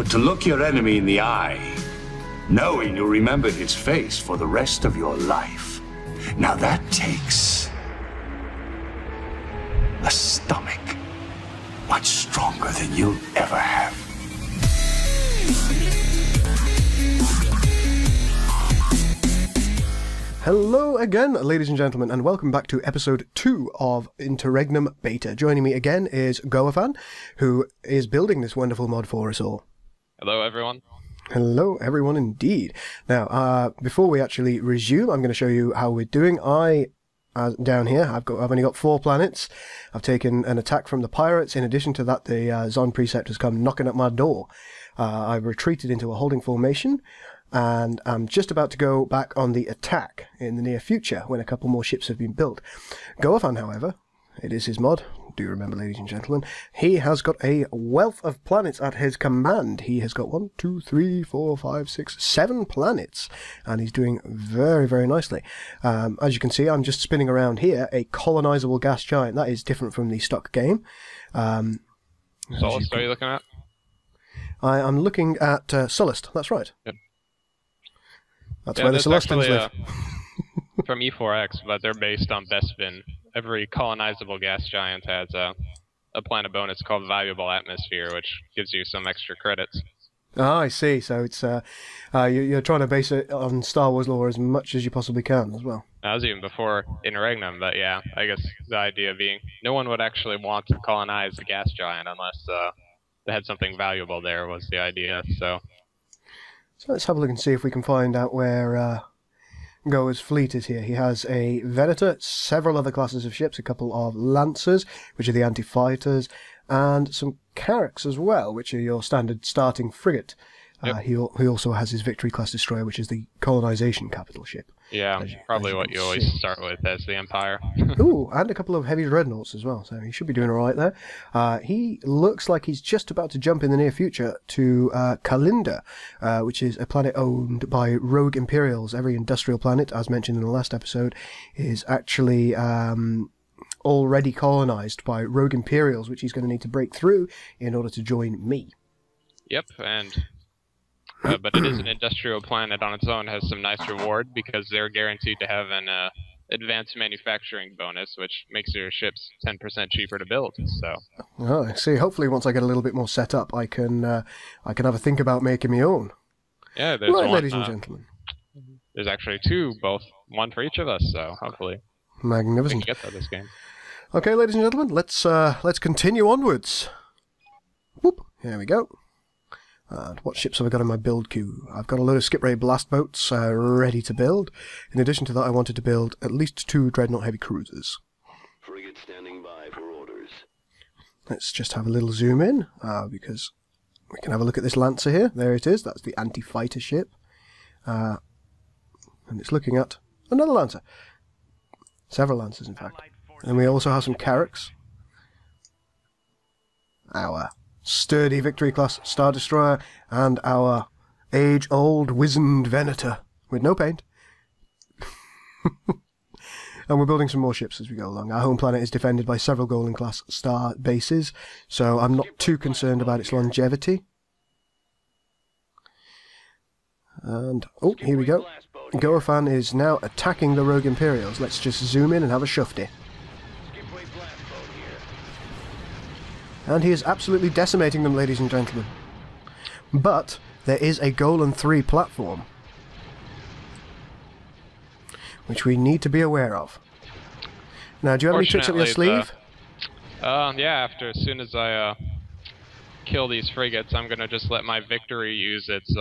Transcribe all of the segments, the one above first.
But to look your enemy in the eye, knowing you'll remember his face for the rest of your life, now that takes a stomach much stronger than you'll ever have. Hello again, ladies and gentlemen, and welcome back to episode 2 of Interregnum Beta. Joining me again is Goafan, who is building this wonderful mod for us all. Hello, everyone. Hello, everyone, indeed. Now, before we actually resume, I'm going to show you how we're doing. Down here, I've only got 4 planets. I've taken an attack from the pirates. In addition to that, the Zon Preceptors come knocking at my door. I've retreated into a holding formation, and I'm just about to go back on the attack in the near future when a couple more ships have been built. Goafan, however, it is his mod. Do remember, ladies and gentlemen, he has got a wealth of planets at his command. He has got 1, 2, 3, 4, 5, 6, 7 planets, and he's doing very, very nicely. As you can see, I'm just spinning around here a colonizable gas giant. That is different from the stock game. Solist, are you looking at? I'm looking at Sullust, that's right. Yep. That's where the Celestians live. From E4X, but they're based on Bespin. Every colonizable gas giant has a planet bonus called Valuable Atmosphere, which gives you some extra credits. Ah, I see. So it's you're trying to base it on Star Wars lore as much as you possibly can as well. That was even before Interregnum, but yeah, I guess the idea being no one would actually want to colonize a gas giant unless they had something valuable there was the idea. So let's have a look and see if we can find out where Goa's fleet is here. He has a Venator, several other classes of ships, a couple of Lancers, which are the anti-fighters, and some Carracks as well, which are your standard starting frigate. Yep. He also has his Victory class destroyer, which is the colonization capital ship. Yeah, probably what you always start with as the Empire. Ooh, and a couple of heavy dreadnoughts as well, so he should be doing alright there. He looks like he's just about to jump in the near future to Kalinda, which is a planet owned by rogue Imperials. Every industrial planet, as mentioned in the last episode, is actually already colonized by rogue Imperials, which he's going to need to break through in order to join me. Yep, and but it is an industrial planet on its own, has some nice reward because they're guaranteed to have an advanced manufacturing bonus, which makes your ships 10% cheaper to build. So, oh, I see. Hopefully, once I get a little bit more set up, I can have a think about making my own. Yeah, there's right, one, ladies and gentlemen. There's actually 2, one for each of us. So hopefully, magnificent. we can get to this game. Okay, ladies and gentlemen, let's continue onwards. Whoop! Here we go. And what ships have I got in my build queue? I've got a load of skip ray blast boats ready to build. In addition to that, I wanted to build at least 2 dreadnought heavy cruisers. Frigate standing by for orders. Let's just have a little zoom in, because we can have a look at this Lancer here. There it is. That's the anti-fighter ship. And it's looking at another Lancer. Several Lancers, in fact. And we also have some Carracks. Our sturdy Victory class Star Destroyer, and our age-old wizened Venator with no paint. And we're building some more ships as we go along. Our home planet is defended by several Golden class star bases, so I'm not too concerned about its longevity. And oh, here we go. Goafan is now attacking the rogue Imperials. Let's just zoom in and have a shufty. And he is absolutely decimating them, ladies and gentlemen. But there is a Golan 3 platform, which we need to be aware of. Now, do you have any tricks up your sleeve? Yeah, as soon as I kill these frigates, I'm going to just let my Victory use its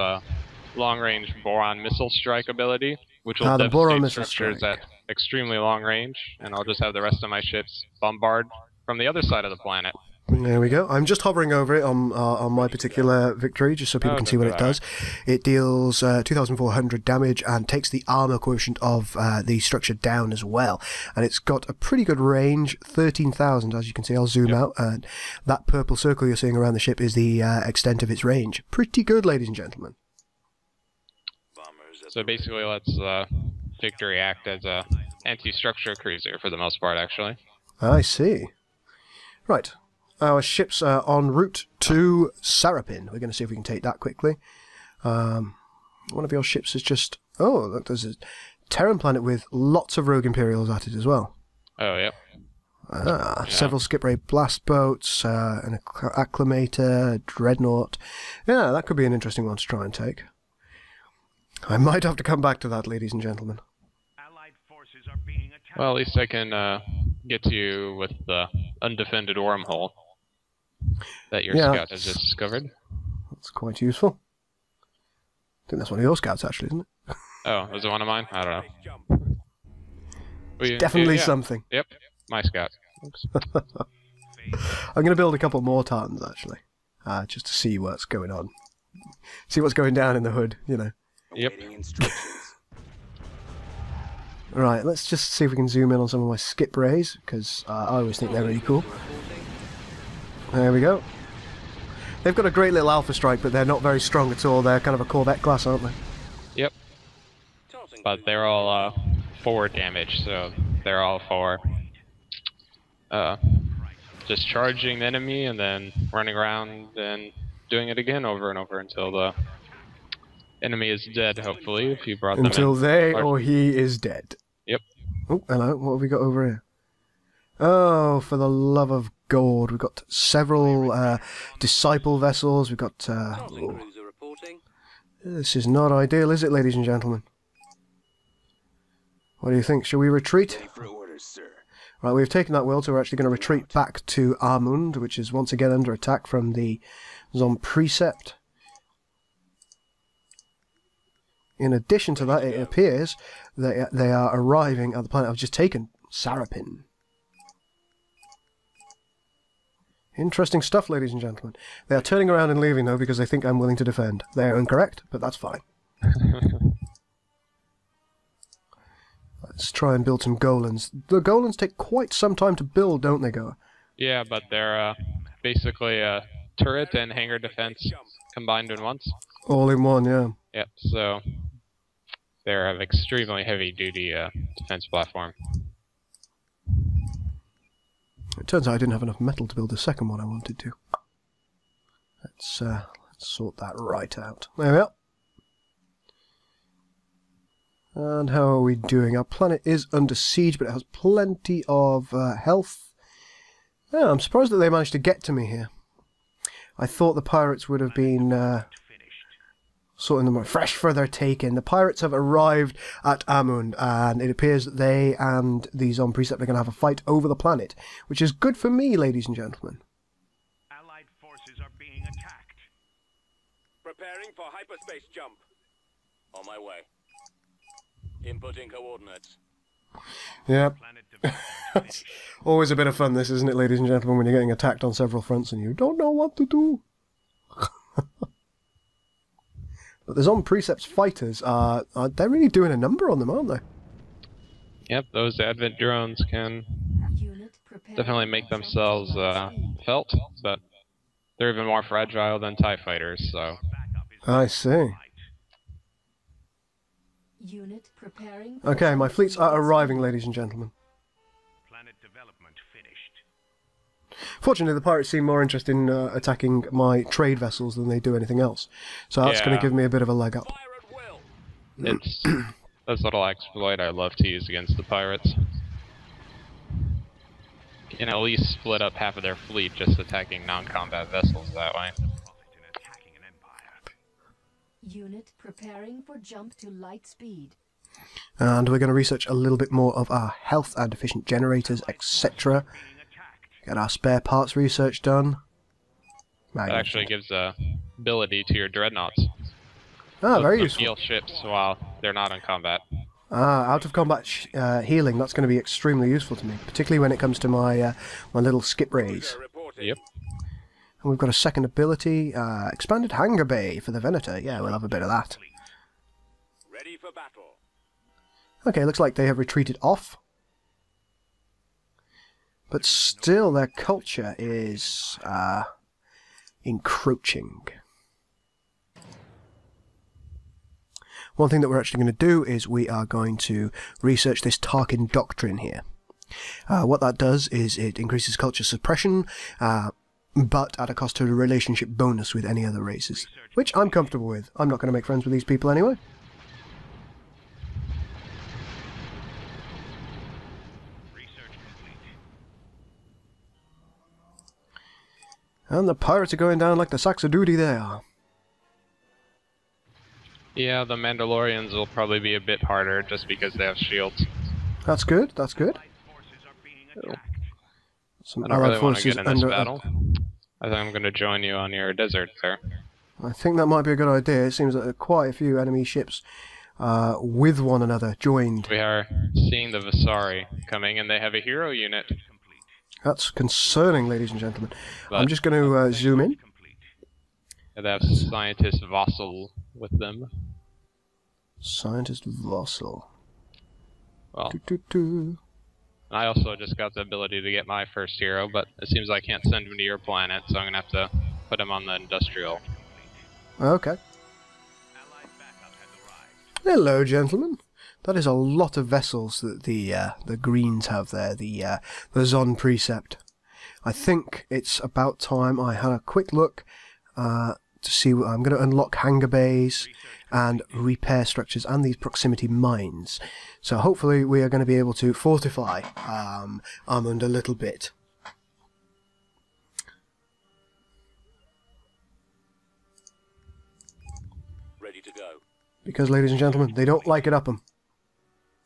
long-range boron missile strike ability, which will devastate structures at extremely long range, and I'll just have the rest of my ships bombard from the other side of the planet. There we go. I'm just hovering over it on my particular Victory, just so people can see what it does. It deals 2,400 damage and takes the armor quotient of the structure down as well. And it's got a pretty good range, 13,000 as you can see. I'll zoom out, and that purple circle you're seeing around the ship is the extent of its range. Pretty good, ladies and gentlemen. So basically lets Victory act as a anti-structure cruiser for the most part, actually. I see. Right. our ships are en route to Sarapin. We're going to see if we can take that quickly. One of your ships is just... Oh, look, there's a Terran planet with lots of rogue Imperials at it as well. Oh, yep. Yeah. Several skip ray blast boats, an acclimator, dreadnought. Yeah, that could be an interesting one to try and take. I might have to come back to that, ladies and gentlemen. Well, at least I can get to you with the undefended wormhole that your scout has just discovered. That's quite useful. I think that's one of your scouts, actually, isn't it? Oh, is it one of mine? I don't know. It's definitely something. Yep, my scout. Oops. I'm going to build a couple more tartans, actually, just to see what's going on. See what's going down in the hood, you know. Yep. Right, let's just see if we can zoom in on some of my skip rays, because I always think they're really cool. There we go. They've got a great little alpha strike, but they're not very strong at all. They're kind of a Corvette class, aren't they? Yep. But they're all forward damage, so they're all for just charging the enemy and then running around and doing it again over and over until the enemy is dead, hopefully, if you brought them until in. They or he is dead. Yep. Oh, hello. What have we got over here? Oh, for the love of God. We've got several disciple vessels. We've got... This is not ideal, is it, ladies and gentlemen? What do you think? Shall we retreat? Right, we've taken that world, so we're actually going to retreat back to Armund, which is once again under attack from the Zom Precept. In addition to that, it appears that they are arriving at the planet I've just taken, Sarapin. Interesting stuff, ladies and gentlemen. They are turning around and leaving, though, because they think I'm willing to defend. They are incorrect, but that's fine. Let's try and build some Golans. The Golans take quite some time to build, don't they, Goa? Yeah, but they're basically a turret and hangar defense combined in once. All in one, yeah. Yep, so they're an extremely heavy-duty defense platform. It turns out I didn't have enough metal to build the second one I wanted to. Let's sort that right out. There we are. And how are we doing? Our planet is under siege, but it has plenty of health. Yeah, I'm surprised that they managed to get to me here. I thought the pirates would have been sorting them out fresh for their take-in. The pirates have arrived at Amund, and it appears that they and the Zom Precept are going to have a fight over the planet, which is good for me, ladies and gentlemen. Allied forces are being attacked. Preparing for hyperspace jump. On my way. Inputting coordinates. Yeah. It's always a bit of fun, this, isn't it, ladies and gentlemen, when you're getting attacked on several fronts and you don't know what to do. But the Zom Precept's fighters are they're really doing a number on them, aren't they? Yep, those Advent drones can definitely make themselves felt, but they're even more fragile than TIE fighters, so... I see. Okay, my fleets are arriving, ladies and gentlemen. Planet development finished. Fortunately, the pirates seem more interested in attacking my trade vessels than they do anything else. So that's going to give me a bit of a leg up. It's this little exploit I love to use against the pirates. And at least split up half of their fleet just attacking non-combat vessels that way. Unit preparing for jump to light speed. And we're going to research a little bit more of our health and efficient generators, etc. Get our spare parts research done. That actually gives ability to your dreadnoughts. Ah, very useful. Heal ships while they're not in combat. Ah, out of combat healing, that's going to be extremely useful to me, particularly when it comes to my my little skip rays. Yep. And we've got a second ability, expanded hangar bay for the Venator. Yeah, we'll have a bit of that. Ready for battle. Okay, looks like they have retreated off. But still, their culture is encroaching. One thing that we're actually going to do is we are going to research this Tarkin doctrine here. What that does is it increases culture suppression, but at a cost to the relationship bonus with any other races, which I'm comfortable with. I'm not going to make friends with these people anyway. And the pirates are going down like the sacks of duty they are. Yeah, the Mandalorians will probably be a bit harder just because they have shields. That's good, that's good. I don't really want to get in this battle. I think I'm going to join you on your desert there. I think that might be a good idea. It seems that there are quite a few enemy ships with one another joined. We are seeing the Vasari coming, and they have a hero unit. That's concerning, ladies and gentlemen. But I'm just going to zoom in. They have Scientist Vossel with them. Scientist Vossel. Well, I also just got the ability to get my first hero, but it seems I can't send him to your planet, so I'm going to have to put him on the industrial. Okay. Hello, gentlemen. That is a lot of vessels that the Greens have there, the Zon Precept. I think it's about time I had a quick look to see what I'm going to unlock hangar bays and repair structures and these proximity mines. So hopefully we are going to be able to fortify Armand a little bit. Ready to go. Because, ladies and gentlemen, they don't like it up 'em.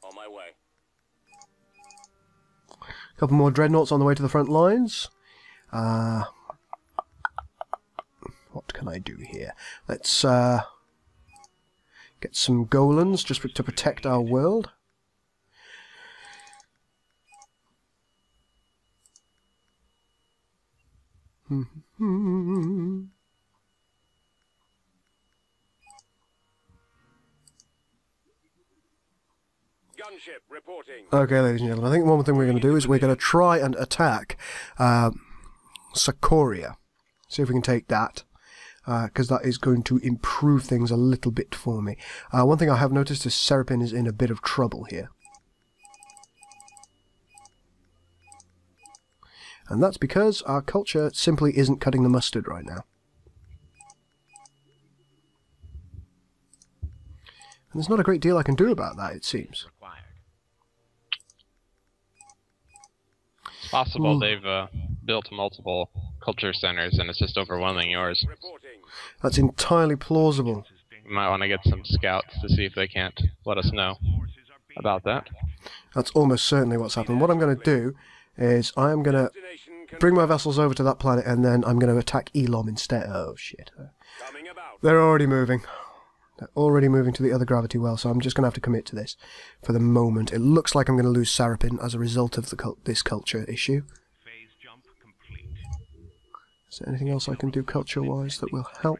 On my way. A couple more dreadnoughts on the way to the front lines. What can I do here? Let's get some Golans just to protect our world. Gunship reporting. Okay, ladies and gentlemen, I think one thing we're going to do is we're going to try and attack Socoria. See if we can take that, because that is going to improve things a little bit for me. One thing I have noticed is Serapin is in a bit of trouble here. And that's because our culture simply isn't cutting the mustard right now. And there's not a great deal I can do about that, it seems. It's possible they've built multiple culture centers and it's just overwhelming yours. That's entirely plausible. You might want to get some scouts to see if they can't let us know about that. That's almost certainly what's happened. What I'm going to do is I am going to bring my vessels over to that planet and then I'm going to attack Elom instead. Oh shit. They're already moving. They're already moving to the other gravity well, so I'm just going to have to commit to this for the moment. It looks like I'm going to lose Sarapin as a result of this culture issue. Is there anything else I can do culture-wise that will help?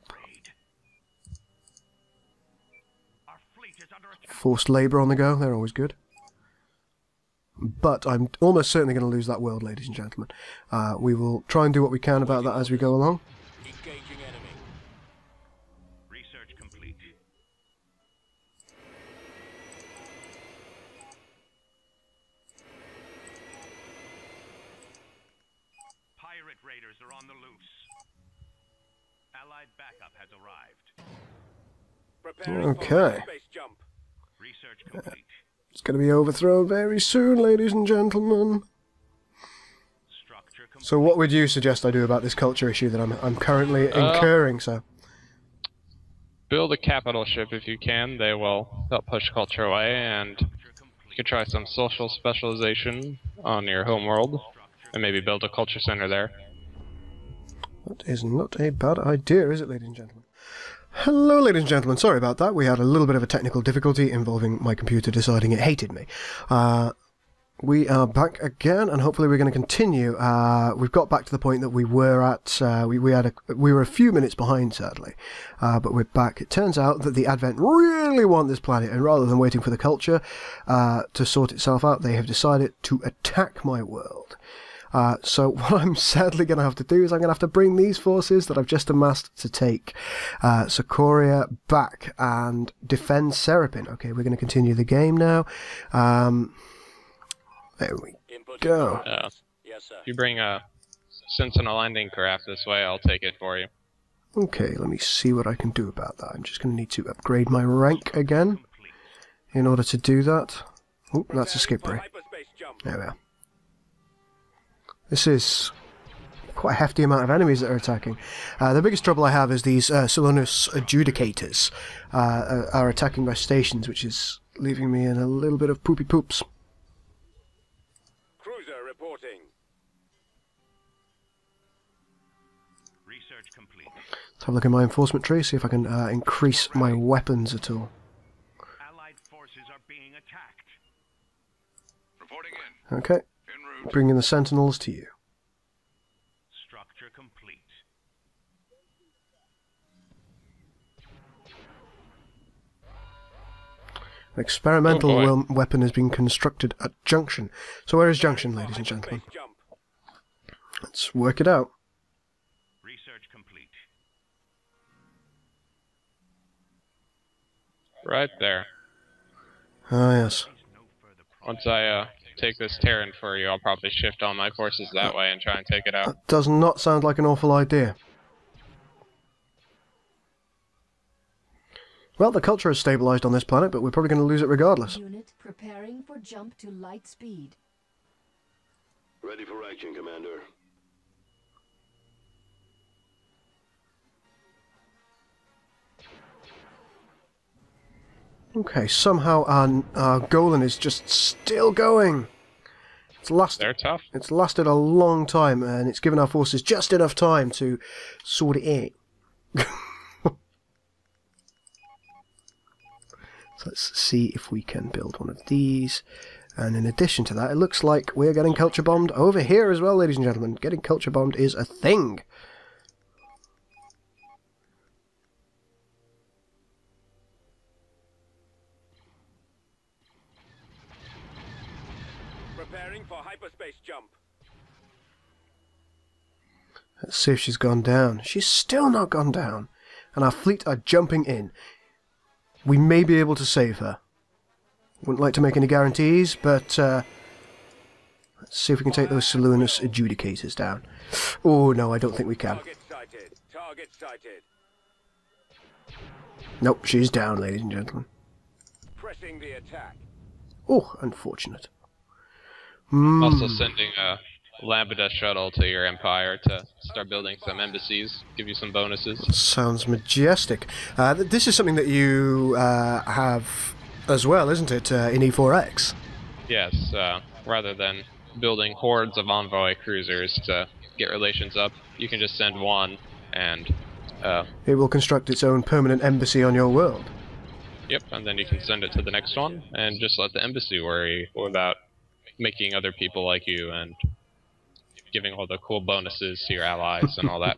Forced labour on the go, they're always good. But I'm almost certainly going to lose that world, ladies and gentlemen. We will try and do what we can about that as we go along. Engaging enemy. Research complete. Pirate raiders are on the loose. Allied backup has arrived. Preparing for Okay. space jump. Research complete. It's going to be overthrown very soon, ladies and gentlemen. Structure complete. So what would you suggest I do about this culture issue that I'm currently incurring, sir? Build a capital ship if you can. They will help push culture away, and you could try some social specialization on your homeworld, and maybe build a culture center there. That is not a bad idea, is it, ladies and gentlemen? Hello, ladies and gentlemen. Sorry about that. We had a little bit of a technical difficulty involving my computer deciding it hated me. We are back again, and hopefully we're going to continue. We've got back to the point that we were at. We were a few minutes behind, sadly, but we're back. It turns out that the Advent really want this planet, and rather than waiting for the culture to sort itself out, they have decided to attack my world. So what I'm sadly going to have to do is I'm going to have to bring these forces that I've just amassed to take Socoria back and defend Serapin. Okay, we're going to continue the game now. There we go. Yes, sir. If you bring Sentinel landing craft this way, I'll take it for you. Okay, let me see what I can do about that. I'm just going to need to upgrade my rank again in order to do that. Oh, that's a skip ray. There we are. This is quite a hefty amount of enemies that are attacking. The biggest trouble I have is these Silunus adjudicators are attacking my stations, which is leaving me in a little bit of poopy poops. Cruiser reporting. Research complete. Let's have a look at my enforcement tree, see if I can increase my weapons at all. Allied forces are being attacked. Reporting in. Okay, En route. bringing the sentinels to you. Structure complete. An experimental Oh weapon has been constructed at Junction. So where is Junction, ladies and gentlemen? Hyperspace jump. Let's work it out. Research complete. Right there. Ah, yes. No further Once I take this Terran for you, I'll probably shift all my forces that way and try and take it out. That does not sound like an awful idea. Well, the culture has stabilized on this planet, but we're probably going to lose it regardless. Unit preparing for jump to light speed. Ready for action, Commander. Okay, somehow our Golan is just still going. They're tough. It's lasted a long time, and it's given our forces just enough time to sort it out. So let's see if we can build one of these. And in addition to that, it looks like we're getting culture bombed over here as well, ladies and gentlemen. Getting culture bombed is a thing. Preparing for hyperspace jump. Let's see if she's gone down. She's still not gone down. And our fleet are jumping in. We may be able to save her. Wouldn't like to make any guarantees, but let's see if we can take those Silunus adjudicators down. Oh, no, I don't think we can. Target sighted. Target sighted. Nope, she's down, ladies and gentlemen. Pressing the attack. Oh, unfortunate. Also sending a Lambda shuttle to your empire to start building some embassies, give you some bonuses. Sounds majestic. This is something that you have as well, isn't it, in E4X? Yes, rather than building hordes of envoy cruisers to get relations up, you can just send one and... It will construct its own permanent embassy on your world. Yep, and then you can send it to the next one, and just let the embassy worry about making other people like you and giving all the cool bonuses to your allies and all that.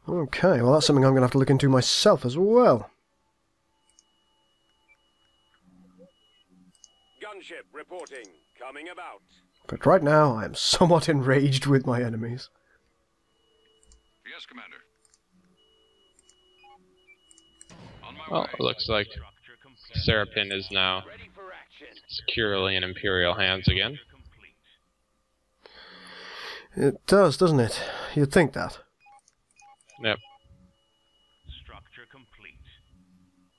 Okay, well that's something I'm going to have to look into myself as well. Gunship reporting. Coming about. But right now I am somewhat enraged with my enemies. Yes, Commander. On my Well, way. it looks like Structure complete. Serapin is now Ready for action. securely in Imperial hands again. Complete. It does, doesn't it? You'd think that. Yep. Structure complete.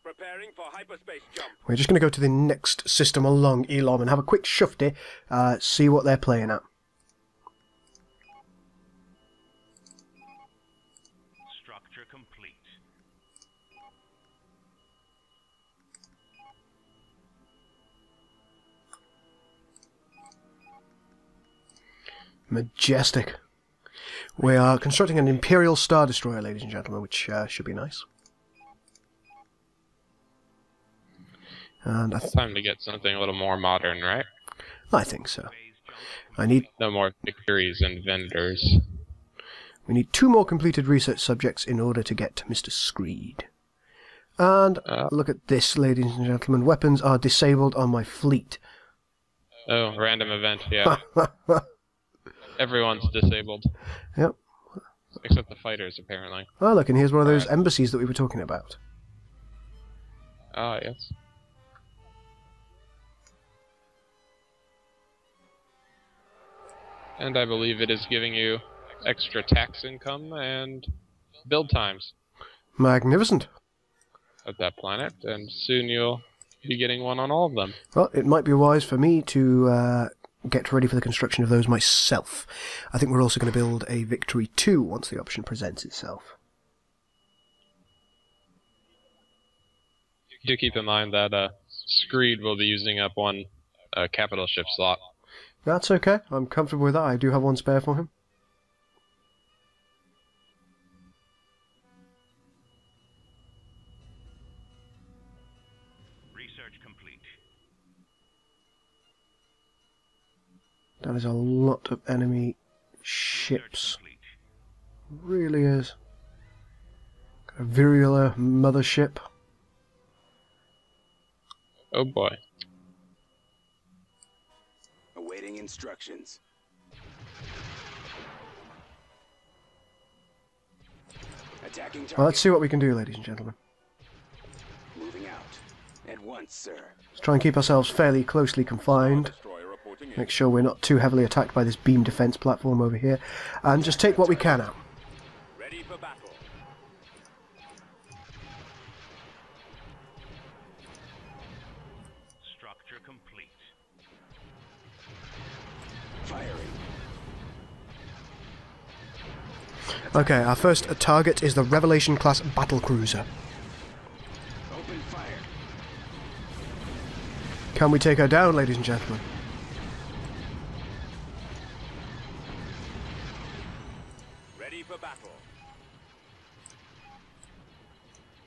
Preparing for hyperspace jump. We're just going to go to the next system along Elom and have a quick shufty, see what they're playing at. Structure complete. Majestic. We are constructing an Imperial Star Destroyer, ladies and gentlemen, which should be nice. And Time to get something a little more modern, right? I think so. Phase jump. I need No more victories and vendors. We need 2 more completed research subjects in order to get to Mr. Screed. And look at this, ladies and gentlemen. Weapons are disabled on my fleet. Oh, random event, yeah. Everyone's disabled. Yep. Except the fighters, apparently. Oh, look, and here's one of those embassies that we were talking about. Ah, yes. And I believe it is giving you extra tax income and build times Magnificent. at that planet, and soon you'll be getting one on all of them. Well, it might be wise for me to get ready for the construction of those myself. I think we're also going to build a Victory 2 once the option presents itself. Do keep in mind that Screed will be using up one capital ship slot. That's okay. I'm comfortable with that. I do have one spare for him. Research complete. That is a lot of enemy ships. Really is. Got a Virula mothership. Oh boy. Awaiting instructions. Attacking target. Well, let's see what we can do, ladies and gentlemen. Moving out. At once, sir. Let's try and keep ourselves fairly closely confined. Make sure we're not too heavily attacked by this beam defense platform over here. And just take what we can out. Ready for battle. Structure complete. Firing. Okay, our first target is the Revelation class battlecruiser. Open fire. Can we take her down, ladies and gentlemen? Ready for battle.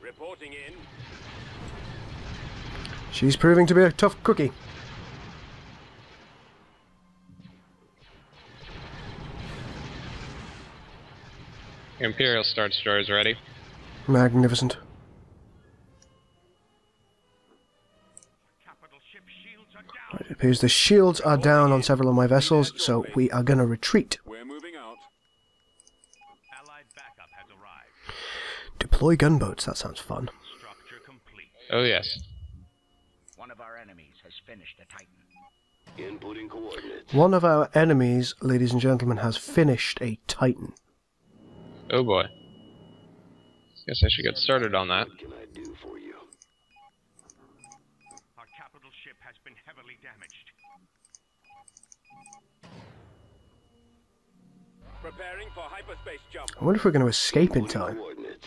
Reporting in. She's proving to be a tough cookie. Imperial Star Destroyer is ready. Magnificent. Capital ship shields are down. Right, it appears the shields are down on several of my vessels, so we are going to retreat. We're moving out. Allied backup has arrived. Deploy gunboats, that sounds fun. Structure complete. Oh yes. One of our enemies has finished a Titan. Inputting coordinates. One of our enemies, ladies and gentlemen, has finished a Titan. Oh boy. Guess I should get started on that. What can I do for you? Our capital ship has been heavily damaged. Preparing for hyperspace jump. I wonder if we're going to escape in Inputting time. coordinates.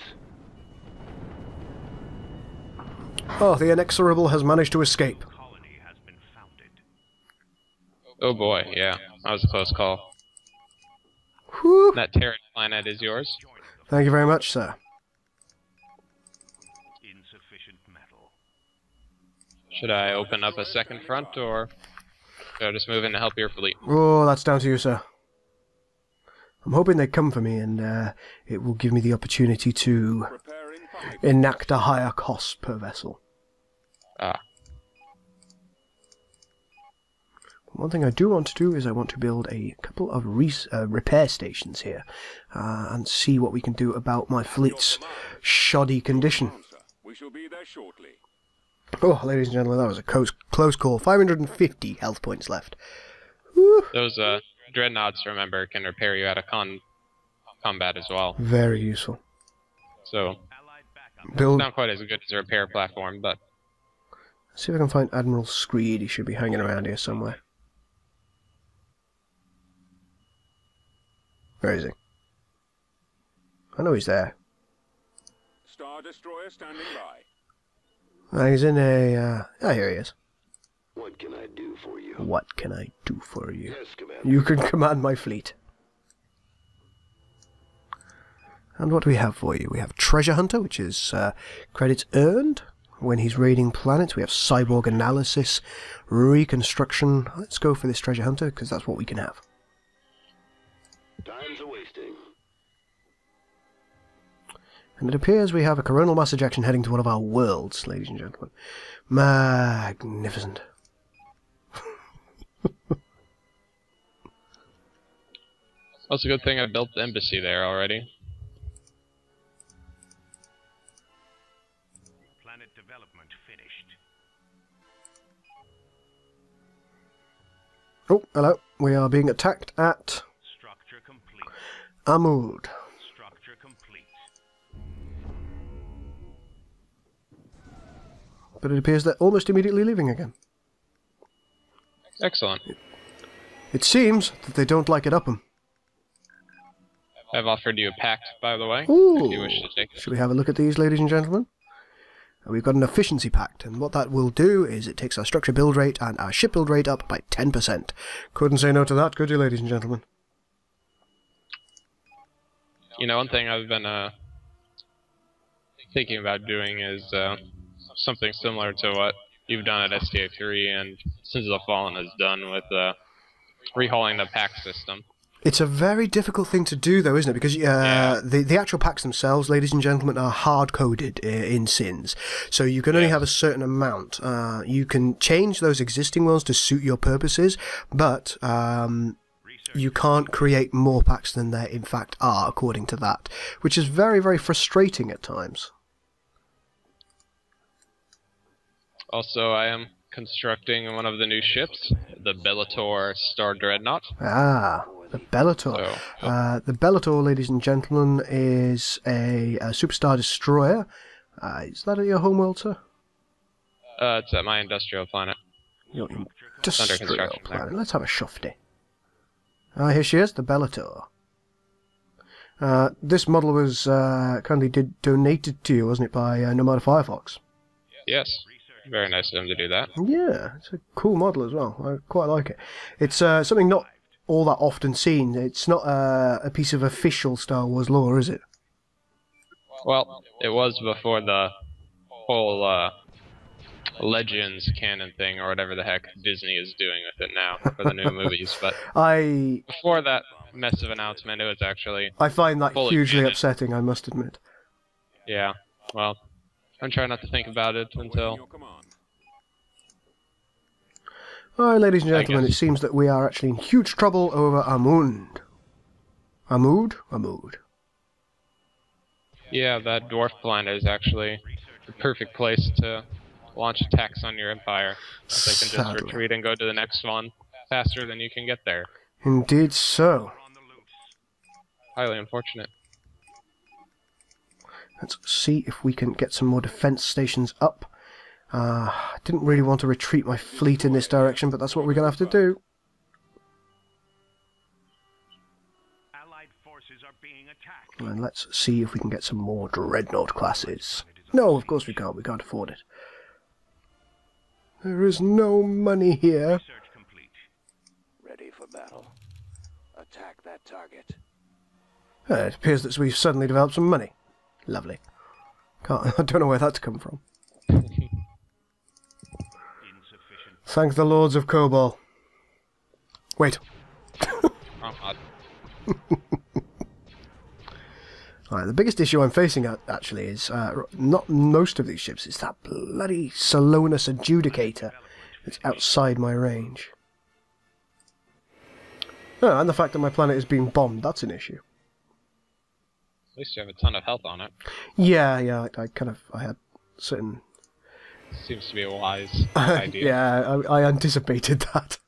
Oh, the Inexorable has managed to escape. Colony has been founded. Oh boy, yeah. That was a close call. Whew. That Terran planet is yours. Joining the Thank you very much, sir. insufficient metal. Should I open up a second front, or should I just move in to help your fleet? Oh, that's down to you, sir. I'm hoping they come for me, and it will give me the opportunity to Preparing for hyperspace. enact a higher cost per vessel. Ah. One thing I do want to do is I want to build a couple of repair stations here and see what we can do about my fleet's shoddy condition. Answer. We shall be there shortly. Oh, ladies and gentlemen, that was a close call. 550 health points left. Whew. Those dreadnoughts, remember, can repair you out of combat as well. Very useful. So, Allied backup. Build. not quite as good as a repair platform, but See if I can find Admiral Screed. He should be hanging around here somewhere. Where is he? I know he's there. Star Destroyer standing by. He's in a... here he is. What can I do for you? What can I do for you? Yes, Commander. You can command my fleet. And what do we have for you? We have Treasure Hunter, which is credits earned when he's raiding planets. We have Cyborg Analysis, Reconstruction. Let's go for this Treasure Hunter, because that's what we can have. Time's a wasting. And it appears we have a coronal mass ejection heading to one of our worlds, ladies and gentlemen. Magnificent. that's a good thing I built the embassy there already. Planet development finished. Oh, hello. we are being attacked at Structure complete. Amud. Structure complete. But it appears they're almost immediately leaving again. Excellent. It seems that they don't like it up 'em. I've offered you a pact, by the way, Ooh. if you wish to take it. Should we have a look at these, ladies and gentlemen? We've got an efficiency pact, and what that will do is it takes our structure build rate and our ship build rate up by 10%. Couldn't say no to that, could you, ladies and gentlemen? You know, one thing I've been thinking about doing is something similar to what you've done at STA3 and Sins of the Fallen has done with rehauling the pack system. It's a very difficult thing to do, though, isn't it? Because the actual packs themselves, ladies and gentlemen, are hard-coded in Sins. So you can only have a certain amount. You can change those existing ones to suit your purposes, but you can't create more packs than there in fact are, according to that, which is very, very frustrating at times. Also, I am constructing one of the new ships, the Bellator Star Dreadnought. Ah, the Bellator. So, the Bellator, ladies and gentlemen, is a superstar destroyer. Is that at your homeworld, sir? It's at my industrial planet. Your Under industrial construction planet. there. Let's have a shufty. Here she is, the Bellator. This model was kindly donated to you, wasn't it, by Nomada Firefox? Yes. Very nice of him to do that. Yeah, it's a cool model as well. I quite like it. It's something not all that often seen. It's not a piece of official Star Wars lore, is it? Well, it was before the whole Legends canon thing, or whatever the heck Disney is doing with it now for the new movies. But before that mess of announcement, it was actually... I find that fully hugely canon. upsetting, I must admit. Yeah, well, I'm trying not to think about it until... Alright, ladies and I gentlemen, it guess. seems that we are actually in huge trouble over Amund. Amud? Yeah, that dwarf planet is actually the perfect place to launch attacks on your empire. So they can just Sadly. retreat and go to the next one faster than you can get there. Indeed so. Highly unfortunate. Let's see if we can get some more defense stations up. I didn't really want to retreat my fleet in this direction, but that's what we're going to have to do. Allied forces are being attacked. And let's see if we can get some more Dreadnought classes. No, of course we can't. We can't afford it. There is no money here. Research complete. Ready for battle. Attack that target. It appears that we've suddenly developed some money. Lovely. I don't know where that's come from. Insufficient. Thank the lords of Kobol. Wait. Oh, God. Alright, the biggest issue I'm facing actually is not most of these ships, it's that bloody Salonus Adjudicator that's outside my range. Oh, and the fact that my planet is being bombed, that's an issue. At least you have a ton of health on it. Yeah, I had certain... Seems to be a wise idea. Yeah, I anticipated that.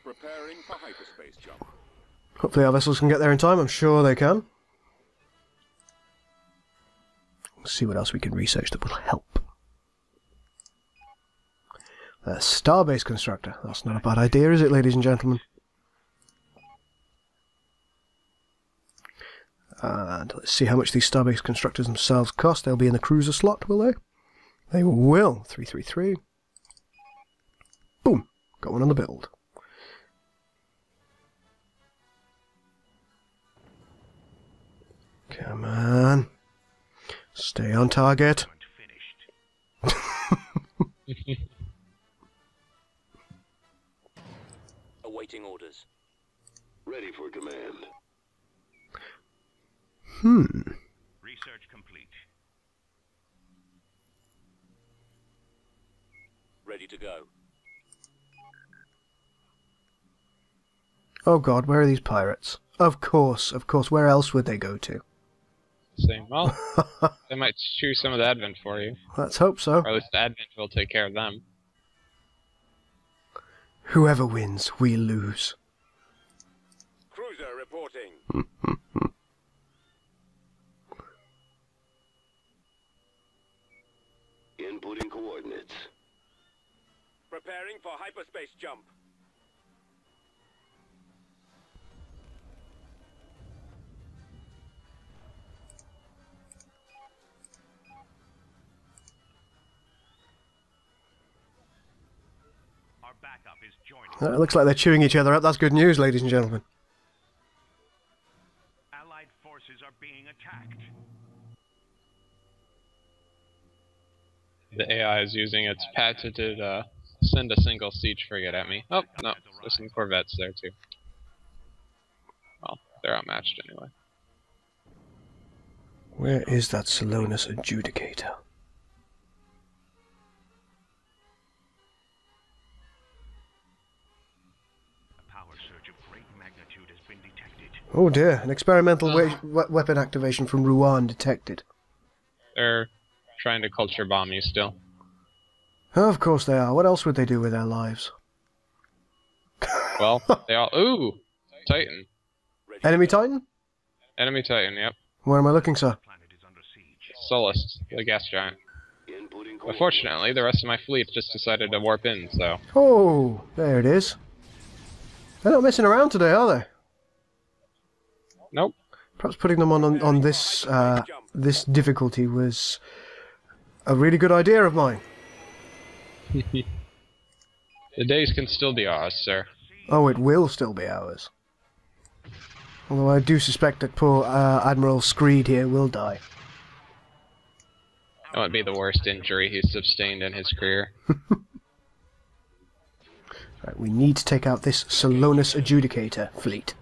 Preparing for hyperspace jump. Hopefully our vessels can get there in time, I'm sure they can. Let's see what else we can research that will help. A starbase constructor. That's not a bad idea, is it, ladies and gentlemen? And let's see how much these starbase constructors themselves cost. They'll be in the cruiser slot, will they? They will. 333. Boom. Got one on the build. Come on. Stay on target. Awaiting orders. Ready for command. Research complete. Ready to go. Oh god, where are these pirates? Of course, where else would they go to? Same. Well, they might choose some of the Advent for you. Let's hope so. Or at least the Advent will take care of them. Whoever wins, we lose. Cruiser reporting. Inputting coordinates. Preparing for hyperspace jump. Our backup is joining. It looks like they're chewing each other up. That's good news, ladies and gentlemen. Allied forces are being attacked. The AI is using its patented send a single siege frigate at me. Oh, no, there's some corvettes there too. Well, they're outmatched anyway. Where is that Salonus Adjudicator? A power surge of great magnitude has been detected. Oh dear, an experimental weapon activation from Rouen detected. They're trying to culture bomb you still. Oh, of course they are. What else would they do with their lives? Well, they all... Ooh! Titan. Enemy Titan? Enemy Titan, yep. Where am I looking, sir? Planet is under siege. Solus, the gas giant. Inputting Unfortunately, the rest of my fleet just decided to warp in, so... Oh, there it is. They're not messing around today, are they? Nope. Perhaps putting them on this this difficulty was a really good idea of mine. The days can still be ours, sir. Oh, it will still be ours. Although I do suspect that poor Admiral Screed here will die. That would be the worst injury he's sustained in his career. Right, we need to take out this Salonus Adjudicator fleet.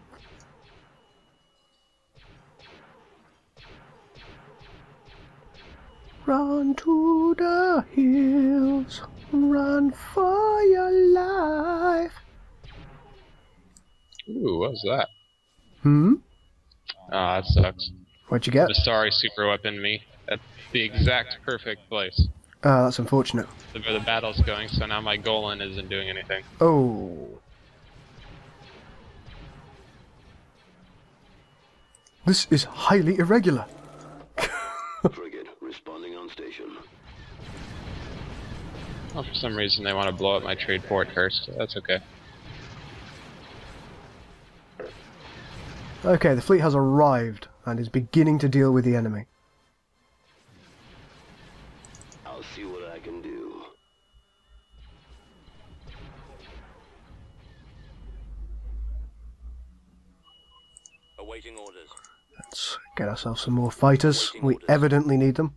Run to the hills, run for your life. Ooh, what was that? Hmm? Ah, that sucks. What'd you get? Vasari super weapon me at the exact perfect place. Ah, that's unfortunate. Where the battle's going, so now my Golan isn't doing anything. Oh. This is highly irregular. frigate responding on station. Well, for some reason they want to blow up my trade port first. That's okay. Okay, the fleet has arrived and is beginning to deal with the enemy. I'll see what I can do. Awaiting orders. Let's get ourselves some more fighters. We evidently need them.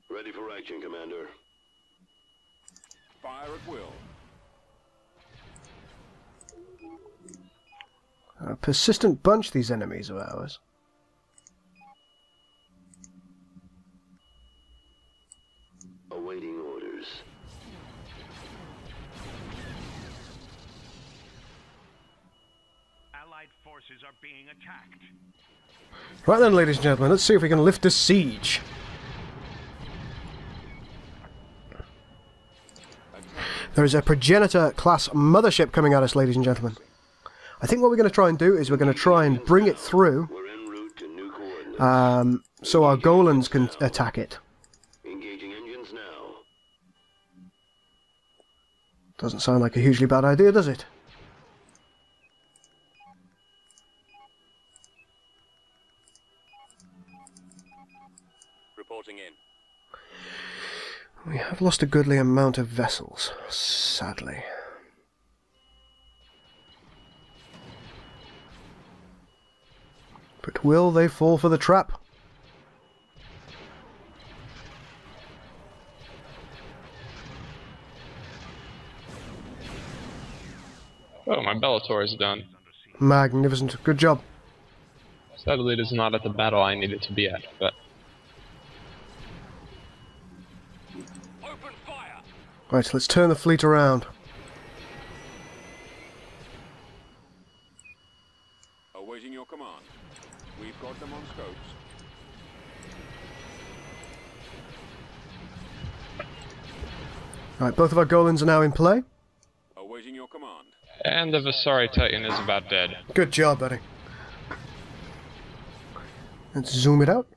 Ready for action, Commander. Fire at will. A persistent bunch, these enemies of ours. Awaiting orders. Allied forces are being attacked. Right then, ladies and gentlemen, let's see if we can lift this siege. There is a Progenitor-class mothership coming at us, ladies and gentlemen. I think what we're going to try and do is we're going to try and bring it through We're en route to new coordinates. so our Golans can attack it. Engaging engines now. Doesn't sound like a hugely bad idea, does it? Reporting in. We have lost a goodly amount of vessels, sadly. But will they fall for the trap? Oh, my Bellator is done. Magnificent. Good job. Sadly, it is not at the battle I need it to be at, but... Open fire. Right, let's turn the fleet around. Awaiting your command. We've got them on scopes. Alright, both of our Golans are now in play. Awaiting your command. And the Vasari Titan is about dead. Good job, buddy. Let's zoom it out.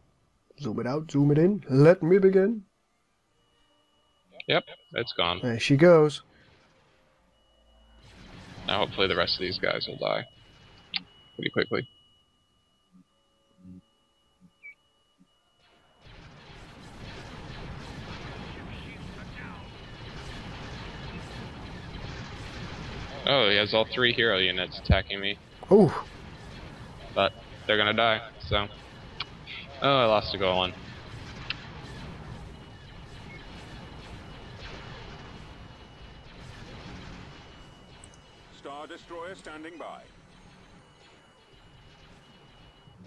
Zoom it out, zoom it in. Let me begin. Yep, it's gone. There she goes. Now hopefully the rest of these guys will die pretty quickly. Oh, he has all 3 hero units attacking me. Ooh. But they're gonna die, so... Oh, I lost a Golan. Star Destroyer standing by.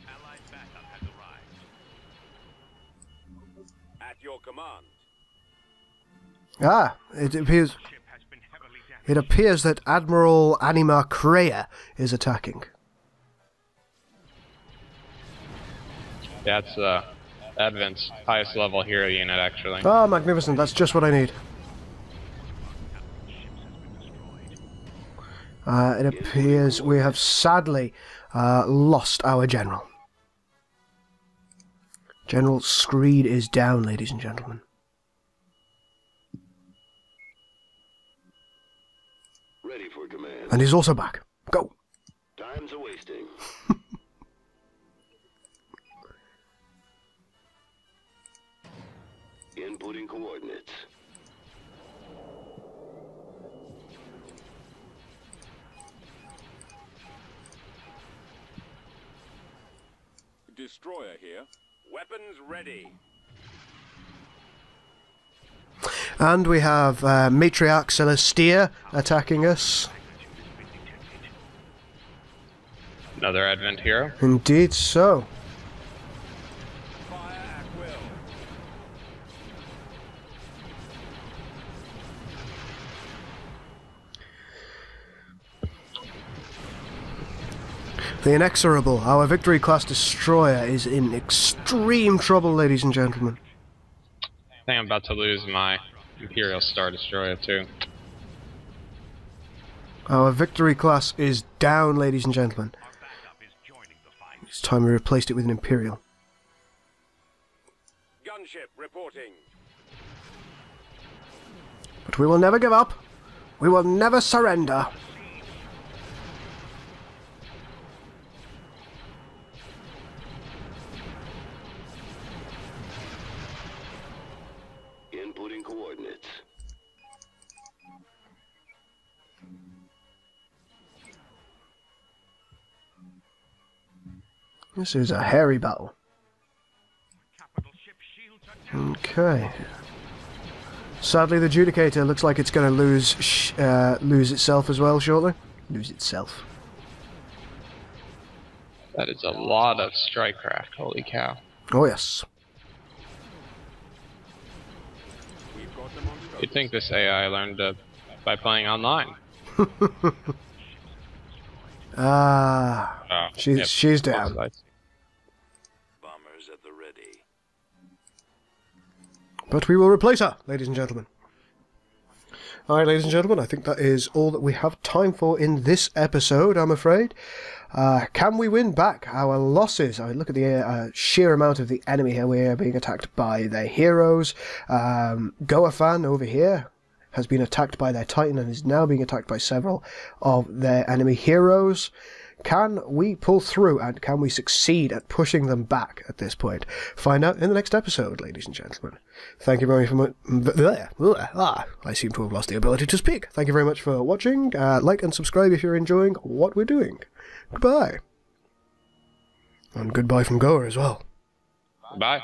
Allied backup has arrived. At your command. Ah, it appears that Admiral Anima Kreia is attacking. That's Advent's highest level hero unit, actually. Ah, magnificent. That's just what I need. It appears we have sadly lost our general. General Screed is down, ladies and gentlemen. Ready for command. And he's also back. Go. Time's a wasting. Inputting coordinates. Destroyer here. Weapons ready. And we have Matriarch Celestia attacking us. Another Advent hero. Indeed so. Fire at will. The Inexorable, our Victory Class Destroyer, is in extreme trouble, ladies and gentlemen. I think I'm about to lose my Imperial Star Destroyer, too. Our Victory Class is down, ladies and gentlemen. It's time we replaced it with an Imperial. Gunship reporting. But we will never give up. We will never surrender. Inputting coordinates. This is a hairy battle. Okay. Sadly, the Judicator looks like it's going to lose itself as well shortly. Lose itself. That is a lot of strikecraft, holy cow. Oh yes. You'd think this AI learned by playing online. Ah, she's down. Bombers at the ready. But we will replace her, ladies and gentlemen. Alright, ladies and gentlemen, I think that is all that we have time for in this episode, I'm afraid. Can we win back our losses? I look at the sheer amount of the enemy here. We are being attacked by their heroes. Goafan over here has been attacked by their Titan and is now being attacked by several of their enemy heroes. Can we pull through and can we succeed at pushing them back at this point? Find out in the next episode, ladies and gentlemen. Thank you very much I seem to have lost the ability to speak. Thank you very much for watching. Like and subscribe if you're enjoying what we're doing. Goodbye. And goodbye from Goa as well. Bye.